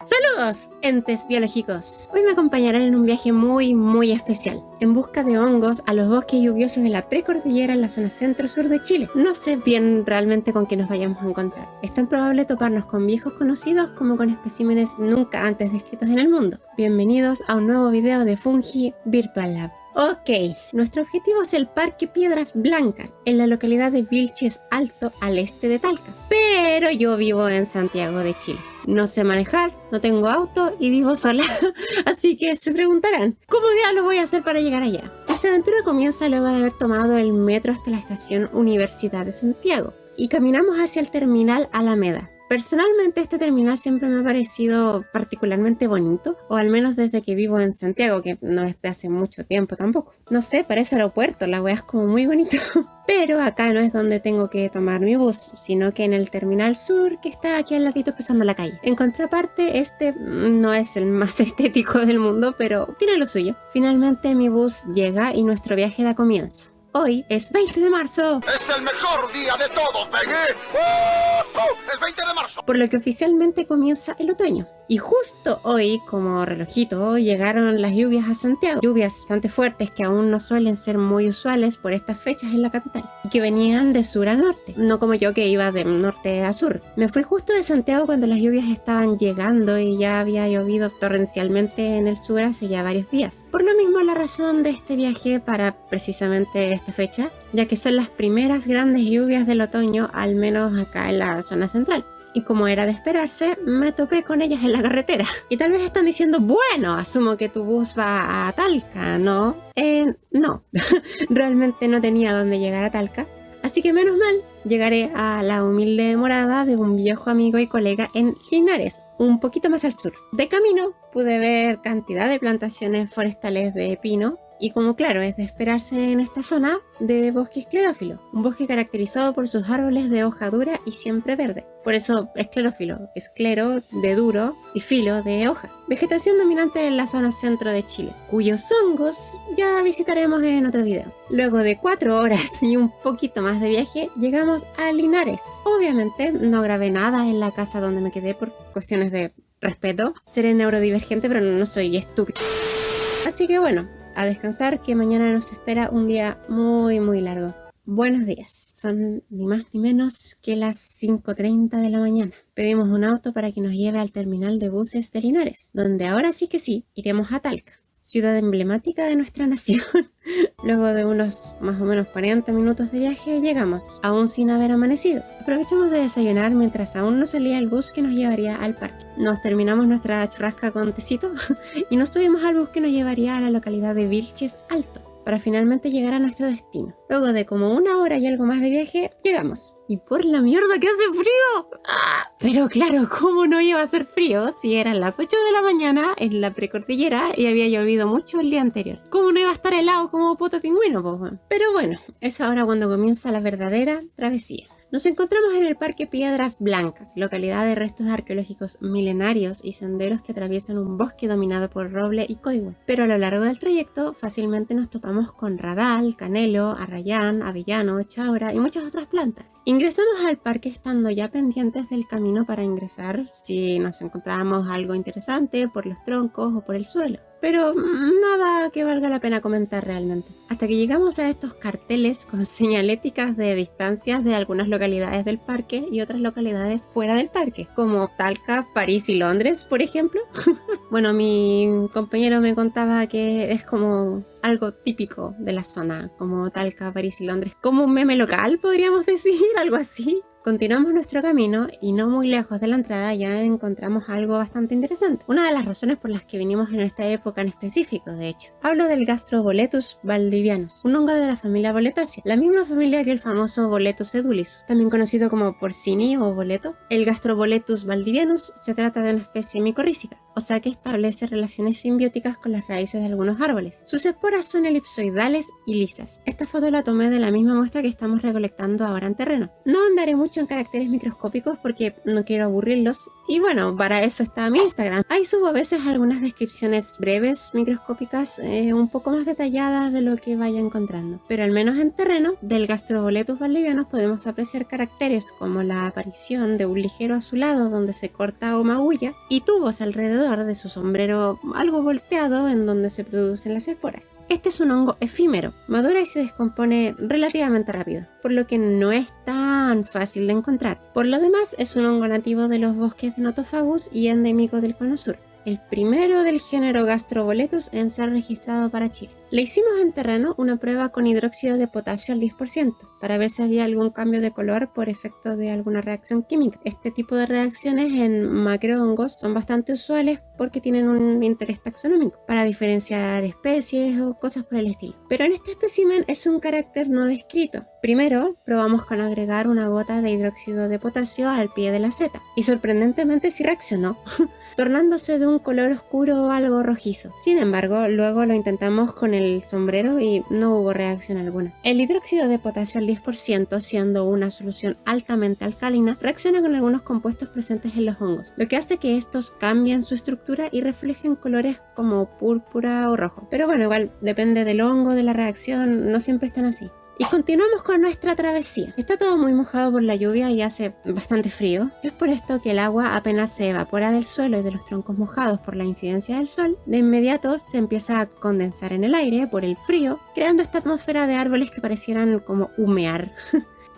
Saludos, entes biológicos. Hoy me acompañarán en un viaje muy especial, en busca de hongos a los bosques lluviosos de la precordillera en la zona centro-sur de Chile. No sé bien realmente con qué nos vayamos a encontrar. Es tan probable toparnos con viejos conocidos como con especímenes nunca antes descritos en el mundo. Bienvenidos a un nuevo video de Fungi Virtual Lab. Ok, nuestro objetivo es el Parque Piedras Blancas, en la localidad de Vilches Alto, al este de Talca. Pero yo vivo en Santiago de Chile. No sé manejar, no tengo auto y vivo sola. Así que se preguntarán, ¿cómo diablos voy a hacer para llegar allá? Esta aventura comienza luego de haber tomado el metro hasta la estación Universidad de Santiago y caminamos hacia el terminal Alameda. Personalmente este terminal siempre me ha parecido particularmente bonito, o al menos desde que vivo en Santiago, que no es de hace mucho tiempo tampoco. No sé, parece aeropuerto, la wea es como muy bonito. Pero acá no es donde tengo que tomar mi bus, sino que en el terminal sur que está aquí al ladito cruzando la calle. En contraparte, este no es el más estético del mundo, pero tiene lo suyo. Finalmente mi bus llega y nuestro viaje da comienzo. Hoy es 20 de marzo. ¡Es el mejor día de todos, Peggy! ¡Es 20 de marzo! Por lo que oficialmente comienza el otoño. Y justo hoy, como relojito, llegaron las lluvias a Santiago. Lluvias bastante fuertes que aún no suelen ser muy usuales por estas fechas en la capital. Y que venían de sur a norte. No como yo que iba de norte a sur. Me fui justo de Santiago cuando las lluvias estaban llegando y ya había llovido torrencialmente en el sur hace ya varios días. Por lo mismo la razón de este viaje para precisamente esta fecha, ya que son las primeras grandes lluvias del otoño, al menos acá en la zona central. Y como era de esperarse, me topé con ellas en la carretera. Y tal vez están diciendo, bueno, asumo que tu bus va a Talca, ¿no? No, realmente no tenía dónde llegar a Talca. Así que menos mal, llegaré a la humilde morada de un viejo amigo y colega en Linares, un poquito más al sur. De camino pude ver cantidad de plantaciones forestales de pino. Y como claro, es de esperarse en esta zona de bosque esclerófilo, un bosque caracterizado por sus árboles de hoja dura y siempre verde. Por eso esclerófilo, esclero de duro y filo de hoja. Vegetación dominante en la zona centro de Chile, cuyos hongos ya visitaremos en otro video. Luego de 4 horas y un poquito más de viaje, llegamos a Linares. Obviamente no grabé nada en la casa donde me quedé por cuestiones de respeto. Seré neurodivergente, pero no soy estúpido. Así que bueno, a descansar, que mañana nos espera un día muy largo. Buenos días, son ni más ni menos que las 5:30 de la mañana. Pedimos un auto para que nos lleve al terminal de buses de Linares, donde ahora sí que sí, iremos a Talca, ciudad emblemática de nuestra nación. Luego de unos más o menos 40 minutos de viaje llegamos, aún sin haber amanecido. Aprovechamos de desayunar mientras aún no salía el bus que nos llevaría al parque. Nos terminamos nuestra churrasca con tecito y nos subimos al bus que nos llevaría a la localidad de Vilches Alto, para finalmente llegar a nuestro destino. Luego de como 1 hora y algo más de viaje, llegamos. ¡Y por la mierda que hace frío! ¡Ah! Pero claro, ¿cómo no iba a hacer frío si eran las 8 de la mañana en la precordillera y había llovido mucho el día anterior? ¿Cómo no iba a estar helado como poto pingüino, pues? Pero bueno, es ahora cuando comienza la verdadera travesía. Nos encontramos en el Parque Piedras Blancas, localidad de restos arqueológicos milenarios y senderos que atraviesan un bosque dominado por roble y coigüe. Pero a lo largo del trayecto fácilmente nos topamos con radal, canelo, arrayán, avellano, chaura y muchas otras plantas. Ingresamos al parque estando ya pendientes del camino para ingresar si nos encontrábamos algo interesante por los troncos o por el suelo. Pero nada que valga la pena comentar realmente. Hasta que llegamos a estos carteles con señaléticas de distancias de algunas localidades del parque y otras localidades fuera del parque, como Talca, París y Londres, por ejemplo. Bueno, mi compañero me contaba que es como algo típico de la zona, como Talca, París y Londres. Como un meme local, podríamos decir, algo así. Continuamos nuestro camino y no muy lejos de la entrada ya encontramos algo bastante interesante. Una de las razones por las que vinimos en esta época en específico, de hecho. Hablo del Gastroboletus valdivianus, un hongo de la familia Boletaceae, la misma familia que el famoso Boletus edulis, también conocido como porcini o boleto. El Gastroboletus valdivianus se trata de una especie micorrízica, o sea que establece relaciones simbióticas con las raíces de algunos árboles. Sus esporas son elipsoidales y lisas. Esta foto la tomé de la misma muestra que estamos recolectando ahora en terreno. No andaré mucho en caracteres microscópicos porque no quiero aburrirlos, y bueno, para eso está mi Instagram. Ahí subo a veces algunas descripciones breves microscópicas, un poco más detalladas de lo que vaya encontrando. Pero al menos en terreno, del Gastroboletus valdivianus podemos apreciar caracteres como la aparición de un ligero azulado donde se corta o magulla y tubos alrededor de su sombrero algo volteado en donde se producen las esporas. Este es un hongo efímero, madura y se descompone relativamente rápido, por lo que no es tan fácil de encontrar. Por lo demás, es un hongo nativo de los bosques de Nothofagus y endémico del Cono Sur, el primero del género Gastroboletus en ser registrado para Chile. Le hicimos en terreno una prueba con hidróxido de potasio al 10% para ver si había algún cambio de color por efecto de alguna reacción química. Este tipo de reacciones en macrohongos son bastante usuales porque tienen un interés taxonómico para diferenciar especies o cosas por el estilo. Pero en este espécimen es un carácter no descrito. Primero probamos con agregar una gota de hidróxido de potasio al pie de la seta y sorprendentemente sí reaccionó, tornándose de un color oscuro o algo rojizo. Sin embargo, luego lo intentamos con el sombrero y no hubo reacción alguna. El hidróxido de potasio al 10%, siendo una solución altamente alcalina, reacciona con algunos compuestos presentes en los hongos, lo que hace que estos cambien su estructura y reflejen colores como púrpura o rojo. Pero bueno, igual depende del hongo, de la reacción, no siempre están así. Y continuamos con nuestra travesía. Está todo muy mojado por la lluvia y hace bastante frío. Es por esto que el agua apenas se evapora del suelo y de los troncos mojados por la incidencia del sol, de inmediato se empieza a condensar en el aire por el frío, creando esta atmósfera de árboles que parecieran como humear.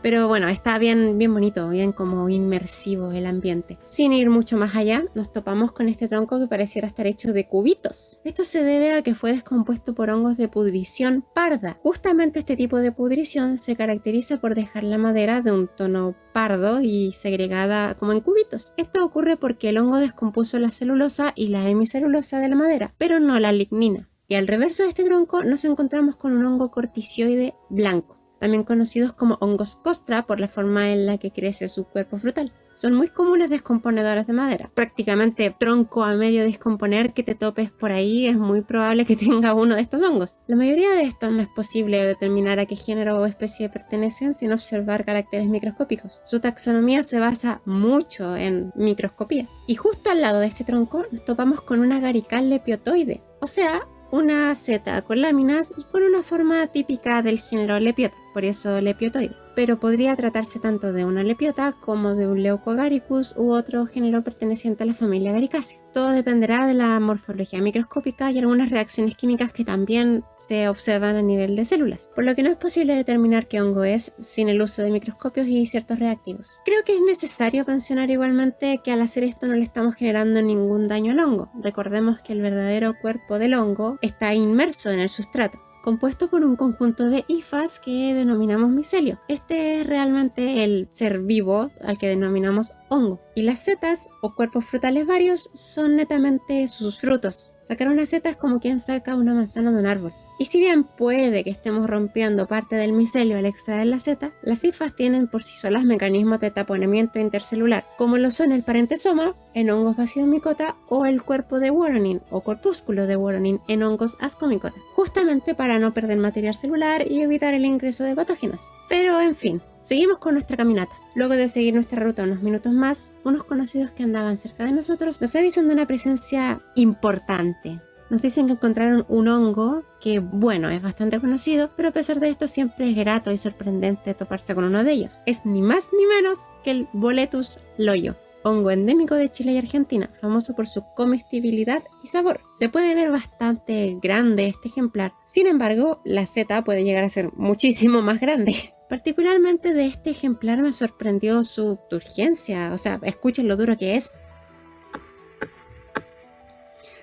Pero bueno, está bien bonito, bien como inmersivo el ambiente. Sin ir mucho más allá, nos topamos con este tronco que pareciera estar hecho de cubitos. Esto se debe a que fue descompuesto por hongos de pudrición parda. Justamente este tipo de pudrición se caracteriza por dejar la madera de un tono pardo y segregada como en cubitos. Esto ocurre porque el hongo descompuso la celulosa y la hemicelulosa de la madera, pero no la lignina. Y al reverso de este tronco nos encontramos con un hongo corticioide blanco, también conocidos como hongos costra por la forma en la que crece su cuerpo frutal. Son muy comunes descomponedores de madera. Prácticamente tronco a medio descomponer que te topes por ahí es muy probable que tenga uno de estos hongos. La mayoría de estos no es posible determinar a qué género o especie pertenecen sin observar caracteres microscópicos. Su taxonomía se basa mucho en microscopía. Y justo al lado de este tronco nos topamos con una agarical lepiotoide, o sea, una seta con láminas y con una forma típica del género Lepiota, por eso lepiotoide. Pero podría tratarse tanto de una lepiota como de un Leucoagaricus u otro género perteneciente a la familia Agaricacea. Todo dependerá de la morfología microscópica y algunas reacciones químicas que también se observan a nivel de células, por lo que no es posible determinar qué hongo es sin el uso de microscopios y ciertos reactivos. Creo que es necesario mencionar igualmente que al hacer esto no le estamos generando ningún daño al hongo. Recordemos que el verdadero cuerpo del hongo está inmerso en el sustrato, compuesto por un conjunto de hifas que denominamos micelio. Este es realmente el ser vivo al que denominamos hongo. Y las setas o cuerpos frutales varios son netamente sus frutos. Sacar una seta es como quien saca una manzana de un árbol. Y si bien puede que estemos rompiendo parte del micelio al extraer la seta, las hifas tienen por sí solas mecanismos de taponamiento intercelular, como lo son el parentesoma en hongos bacidomycota o el cuerpo de Voronin o corpúsculo de Voronin en hongos ascomycota, justamente para no perder material celular y evitar el ingreso de patógenos. Pero en fin, seguimos con nuestra caminata. Luego de seguir nuestra ruta unos minutos más, unos conocidos que andaban cerca de nosotros nos avisan de una presencia importante. Nos dicen que encontraron un hongo que, bueno, es bastante conocido, pero a pesar de esto siempre es grato y sorprendente toparse con uno de ellos. Es ni más ni menos que el Boletus loyo, hongo endémico de Chile y Argentina, famoso por su comestibilidad y sabor. Se puede ver bastante grande este ejemplar, sin embargo, la seta puede llegar a ser muchísimo más grande. Particularmente de este ejemplar me sorprendió su turgencia, o sea, escuchen lo duro que es.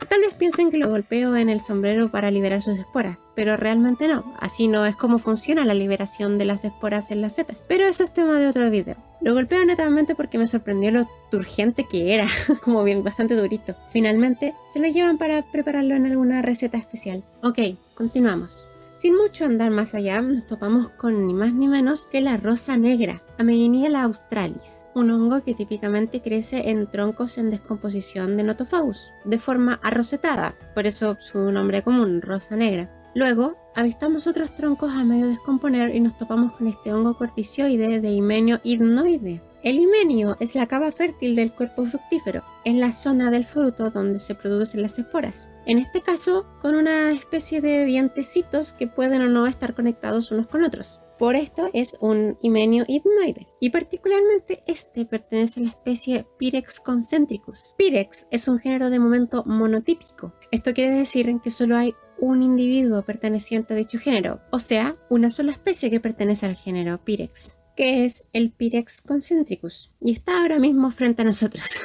Tal vez piensen que lo golpeo en el sombrero para liberar sus esporas, pero realmente no. Así no es como funciona la liberación de las esporas en las setas. Pero eso es tema de otro video. Lo golpeo netamente porque me sorprendió lo turgente que era, como bien bastante durito. Finalmente, se lo llevan para prepararlo en alguna receta especial. Ok, continuamos. Sin mucho andar más allá, nos topamos con ni más ni menos que la rosa negra, Amegheniella australis, un hongo que típicamente crece en troncos en descomposición de Nothofagus, de forma arrosetada, por eso su nombre común, rosa negra. Luego, avistamos otros troncos a medio descomponer y nos topamos con este hongo corticioide de Hymenio hydnoide. El himenio es la capa fértil del cuerpo fructífero, es la zona del fruto donde se producen las esporas. En este caso, con una especie de dientecitos que pueden o no estar conectados unos con otros. Por esto es un Hymenio hydnoide, y particularmente este pertenece a la especie Pyrex concentricus. Pyrex es un género de momento monotípico. Esto quiere decir que solo hay un individuo perteneciente a dicho género, o sea, una sola especie que pertenece al género Pyrex, que es el Pyrex concentricus, y está ahora mismo frente a nosotros.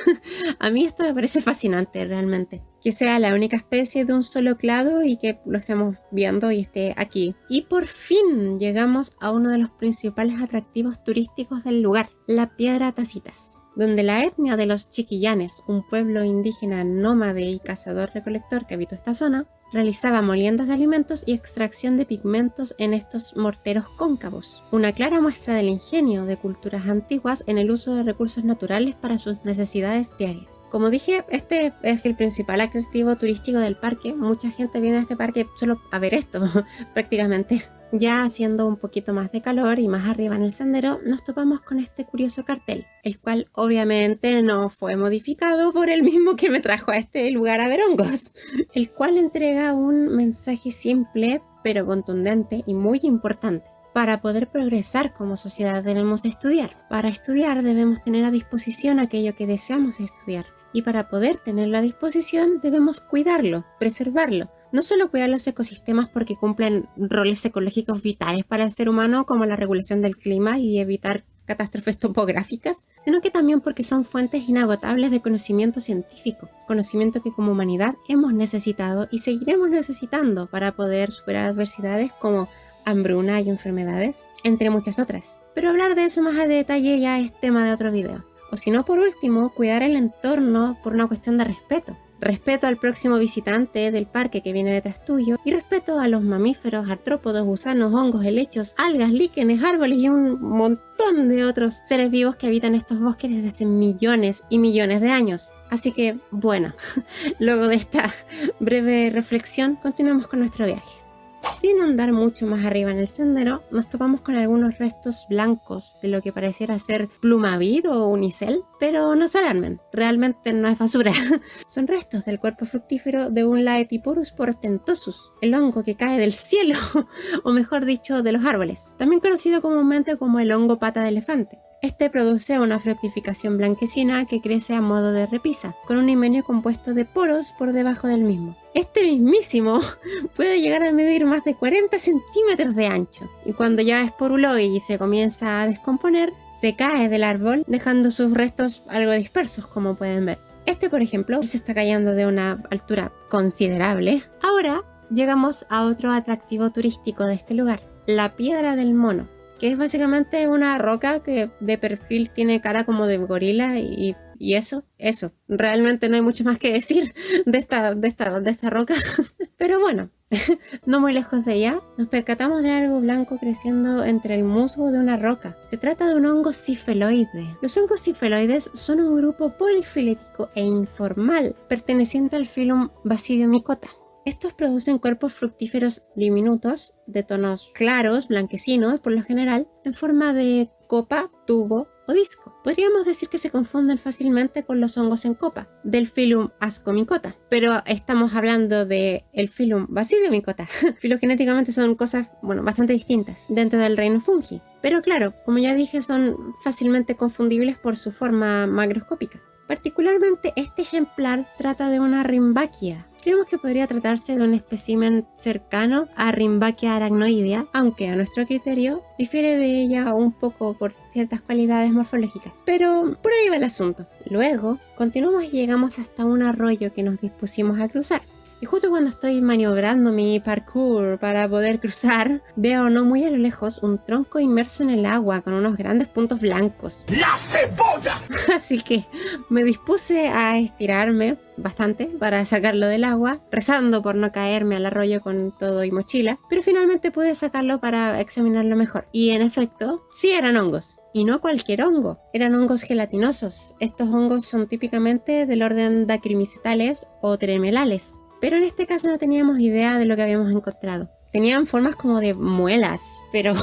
A mí esto me parece fascinante realmente, que sea la única especie de un solo clado y que lo estemos viendo y esté aquí. Y por fin llegamos a uno de los principales atractivos turísticos del lugar, la Piedra Tacitas, donde la etnia de los Chiquillanes, un pueblo indígena nómade y cazador-recolector que habitó esta zona, realizaba moliendas de alimentos y extracción de pigmentos en estos morteros cóncavos, una clara muestra del ingenio de culturas antiguas en el uso de recursos naturales para sus necesidades diarias. Como dije, este es el principal atractivo turístico del parque. Mucha gente viene a este parque solo a ver esto, prácticamente. Ya haciendo un poquito más de calor y más arriba en el sendero, nos topamos con este curioso cartel, el cual obviamente no fue modificado por el mismo que me trajo a este lugar a ver hongos, el cual entrega un mensaje simple pero contundente y muy importante. Para poder progresar como sociedad debemos estudiar. Para estudiar debemos tener a disposición aquello que deseamos estudiar. Y para poder tenerlo a disposición debemos cuidarlo, preservarlo. No solo cuidar los ecosistemas porque cumplen roles ecológicos vitales para el ser humano como la regulación del clima y evitar catástrofes topográficas, sino que también porque son fuentes inagotables de conocimiento científico, conocimiento que como humanidad hemos necesitado y seguiremos necesitando para poder superar adversidades como hambruna y enfermedades, entre muchas otras. Pero hablar de eso más a detalle ya es tema de otro video. O si no, por último, cuidar el entorno por una cuestión de respeto. Respeto al próximo visitante del parque que viene detrás tuyo y respeto a los mamíferos, artrópodos, gusanos, hongos, helechos, algas, líquenes, árboles y un montón de otros seres vivos que habitan estos bosques desde hace millones y millones de años. Así que, bueno, luego de esta breve reflexión, continuamos con nuestro viaje. Sin andar mucho más arriba en el sendero, nos topamos con algunos restos blancos de lo que pareciera ser plumavid o unicel, pero no se alarmen, realmente no es basura. Son restos del cuerpo fructífero de un Laetiporus portentosus, el hongo que cae del cielo, o mejor dicho, de los árboles, también conocido comúnmente como el hongo pata de elefante. Este produce una fructificación blanquecina que crece a modo de repisa, con un himenio compuesto de poros por debajo del mismo. Este mismísimo puede llegar a medir más de 40 centímetros de ancho, y cuando ya esporuló y se comienza a descomponer, se cae del árbol dejando sus restos algo dispersos, como pueden ver. Este, por ejemplo, se está cayendo de una altura considerable. Ahora llegamos a otro atractivo turístico de este lugar, la Piedra del Mono, que es básicamente una roca que de perfil tiene cara como de gorila y eso. Realmente no hay mucho más que decir de esta roca. Pero bueno, no muy lejos de ella, nos percatamos de algo blanco creciendo entre el musgo de una roca. Se trata de un hongo cifeloide. Los hongos cifeloides son un grupo polifilético e informal perteneciente al filum Basidiomycota. Estos producen cuerpos fructíferos diminutos, de tonos claros, blanquecinos por lo general, en forma de copa, tubo o disco. Podríamos decir que se confunden fácilmente con los hongos en copa, del filum Ascomycota, pero estamos hablando del filum Basidiomycota. Filogenéticamente son cosas, bastante distintas dentro del reino fungi. Pero claro, como ya dije, son fácilmente confundibles por su forma macroscópica. Particularmente este ejemplar trata de una Rhynbachia. Creemos que podría tratarse de un espécimen cercano a Rhynbachia arachnoidea, aunque a nuestro criterio difiere de ella un poco por ciertas cualidades morfológicas. Pero por ahí va el asunto. Luego, continuamos y llegamos hasta un arroyo que nos dispusimos a cruzar. Y justo cuando estoy maniobrando mi parkour para poder cruzar, veo no muy a lo lejos un tronco inmerso en el agua con unos grandes puntos blancos. ¡La cebolla! Así que me dispuse a estirarme bastante para sacarlo del agua, rezando por no caerme al arroyo con todo y mochila, pero finalmente pude sacarlo para examinarlo mejor. Y en efecto, sí eran hongos. Y no cualquier hongo, eran hongos gelatinosos. Estos hongos son típicamente del orden Dacrymicetales o tremelales, pero en este caso no teníamos idea de lo que habíamos encontrado. Tenían formas como de muelas, pero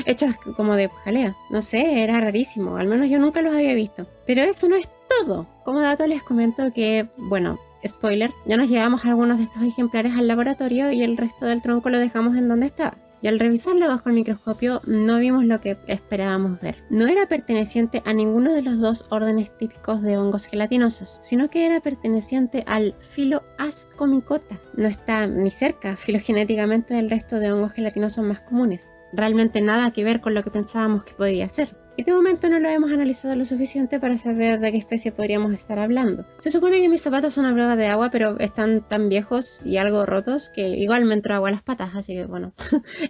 hechas como de jalea. No sé, era rarísimo, al menos yo nunca los había visto. Pero eso no es todo. Como dato les comento que, bueno, spoiler, ya nos llevamos algunos de estos ejemplares al laboratorio y el resto del tronco lo dejamos en donde estaba. Y al revisarlo bajo el microscopio no vimos lo que esperábamos ver. No era perteneciente a ninguno de los dos órdenes típicos de hongos gelatinosos, sino que era perteneciente al filo Ascomycota. No está ni cerca filogenéticamente del resto de hongos gelatinosos más comunes. Realmente nada que ver con lo que pensábamos que podía ser. Y de momento no lo hemos analizado lo suficiente para saber de qué especie podríamos estar hablando. Se supone que mis zapatos son a prueba de agua, pero están tan viejos y algo rotos que igual me entró agua a las patas, así que bueno.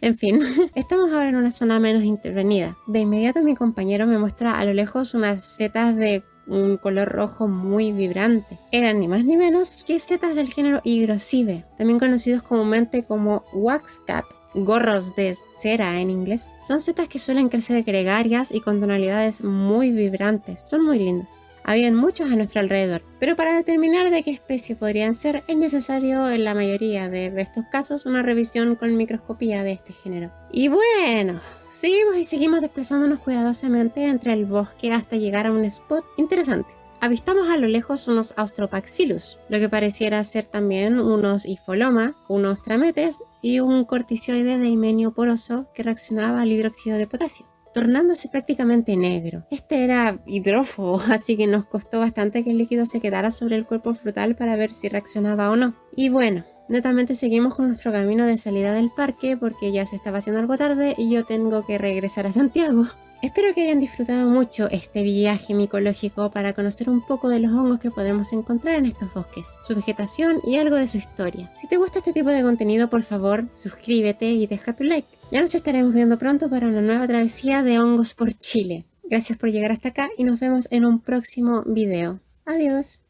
En fin, estamos ahora en una zona menos intervenida. De inmediato mi compañero me muestra a lo lejos unas setas de un color rojo muy vibrante. Eran ni más ni menos que setas del género Hygroscibe, también conocidos comúnmente como waxcap, gorros de cera en inglés. Son setas que suelen crecer gregarias y con tonalidades muy vibrantes. Son muy lindos. Habían muchos a nuestro alrededor, pero para determinar de qué especie podrían ser es necesario en la mayoría de estos casos una revisión con microscopía de este género. Y bueno, seguimos desplazándonos cuidadosamente entre el bosque hasta llegar a un spot interesante. Avistamos a lo lejos unos Austropaxillus, lo que pareciera ser también unos Hypholoma, unos trametes y un corticioide de himenio poroso que reaccionaba al hidróxido de potasio, tornándose prácticamente negro. Este era hidrófobo, así que nos costó bastante que el líquido se quedara sobre el cuerpo frutal para ver si reaccionaba o no. Y bueno, netamente seguimos con nuestro camino de salida del parque porque ya se estaba haciendo algo tarde y yo tengo que regresar a Santiago. Espero que hayan disfrutado mucho este viaje micológico para conocer un poco de los hongos que podemos encontrar en estos bosques, su vegetación y algo de su historia. Si te gusta este tipo de contenido, por favor, suscríbete y deja tu like. Ya nos estaremos viendo pronto para una nueva travesía de hongos por Chile. Gracias por llegar hasta acá y nos vemos en un próximo video. Adiós.